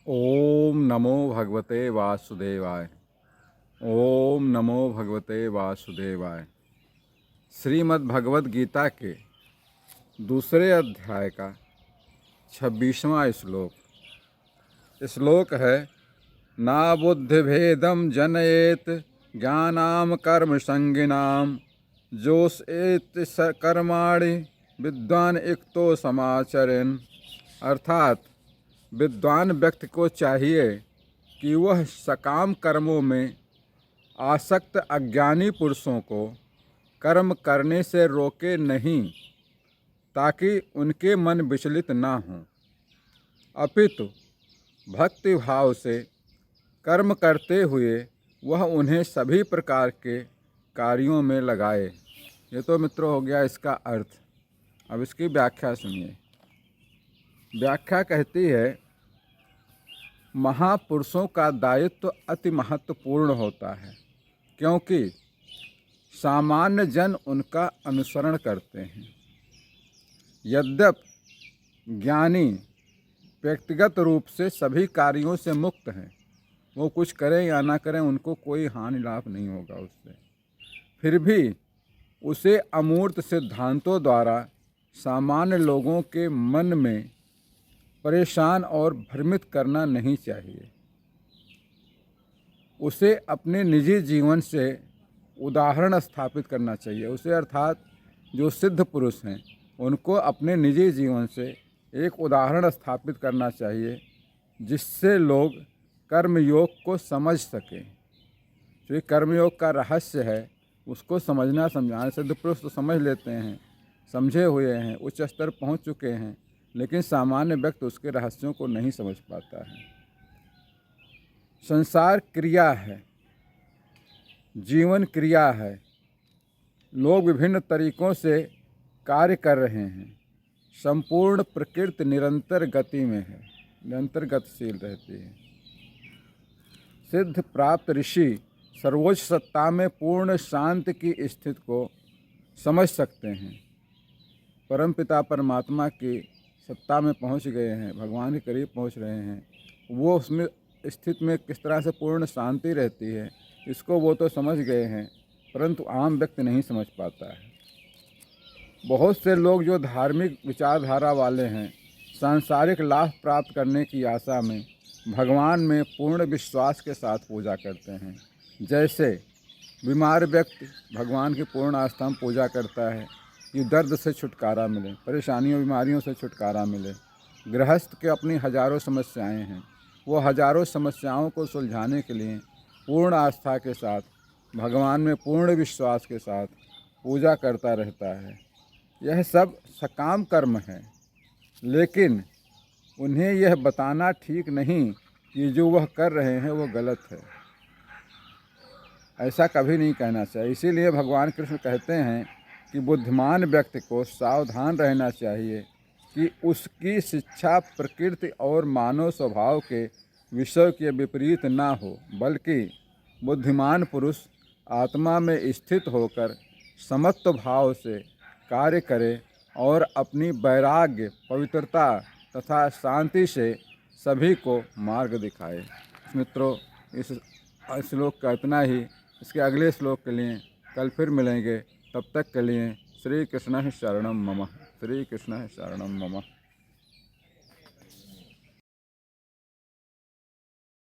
ओम नमो भगवते वासुदेवाय। ओम नमो भगवते वासुदेवाय। श्रीमद् भगवद गीता के दूसरे अध्याय का 26वां श्लोक है। ना बुद्धि भेदम जनयेत ज्ञानाम कर्म संगिनाम जोश एत कर्माणि विद्वान इक्तो समाचरेन्। अर्थात विद्वान व्यक्ति को चाहिए कि वह सकाम कर्मों में आसक्त अज्ञानी पुरुषों को कर्म करने से रोके नहीं, ताकि उनके मन विचलित ना हों, अपितु भक्ति भाव से कर्म करते हुए वह उन्हें सभी प्रकार के कार्यों में लगाए। ये तो मित्रों हो गया इसका अर्थ। अब इसकी व्याख्या सुनिए। व्याख्या कहती है, महापुरुषों का दायित्व अति महत्वपूर्ण होता है, क्योंकि सामान्य जन उनका अनुसरण करते हैं। यद्यपि ज्ञानी व्यक्तिगत रूप से सभी कार्यों से मुक्त हैं, वो कुछ करें या ना करें उनको कोई हानि लाभ नहीं होगा उससे, फिर भी उसे अमूर्त सिद्धांतों द्वारा सामान्य लोगों के मन में परेशान और भ्रमित करना नहीं चाहिए। उसे अपने निजी जीवन से उदाहरण स्थापित करना चाहिए। उसे अर्थात जो सिद्ध पुरुष हैं उनको अपने निजी जीवन से एक उदाहरण स्थापित करना चाहिए, जिससे लोग कर्मयोग को समझ सकें। जो कर्मयोग का रहस्य है उसको समझना समझाना। सिद्ध पुरुष तो समझ लेते हैं, समझे हुए हैं, उच्च स्तर पहुंच चुके हैं, लेकिन सामान्य व्यक्ति उसके रहस्यों को नहीं समझ पाता है। संसार क्रिया है, जीवन क्रिया है। लोग विभिन्न तरीकों से कार्य कर रहे हैं। संपूर्ण प्रकृति निरंतर गति में है, निरंतर गतिशील रहती है। सिद्ध प्राप्त ऋषि सर्वोच्च सत्ता में पूर्ण शांति की स्थिति को समझ सकते हैं। परमपिता परमात्मा की सत्ता में पहुंच गए हैं, भगवान के करीब पहुंच रहे हैं। वो उसमें स्थिति में किस तरह से पूर्ण शांति रहती है, इसको वो तो समझ गए हैं, परंतु आम व्यक्ति नहीं समझ पाता है। बहुत से लोग जो धार्मिक विचारधारा वाले हैं, सांसारिक लाभ प्राप्त करने की आशा में भगवान में पूर्ण विश्वास के साथ पूजा करते हैं। जैसे बीमार व्यक्ति भगवान की पूर्ण आस्था में पूजा करता है कि दर्द से छुटकारा मिले, परेशानियों बीमारियों से छुटकारा मिले। गृहस्थ के अपनी हजारों समस्याएं हैं, वो हजारों समस्याओं को सुलझाने के लिए पूर्ण आस्था के साथ भगवान में पूर्ण विश्वास के साथ पूजा करता रहता है। यह सब सकाम कर्म है, लेकिन उन्हें यह बताना ठीक नहीं कि जो वह कर रहे हैं वो गलत है। ऐसा कभी नहीं कहना चाहिए। इसीलिए भगवान कृष्ण कहते हैं कि बुद्धिमान व्यक्ति को सावधान रहना चाहिए कि उसकी शिक्षा प्रकृति और मानव स्वभाव के विषय के विपरीत ना हो, बल्कि बुद्धिमान पुरुष आत्मा में स्थित होकर समत्व भाव से कार्य करे और अपनी वैराग्य, पवित्रता तथा शांति से सभी को मार्ग दिखाए। मित्रों, इस श्लोक का इतना ही। इसके अगले श्लोक के लिए कल फिर मिलेंगे। तब तक के लिए श्री कृष्ण शरणम मम। श्री कृष्ण शरणम मम।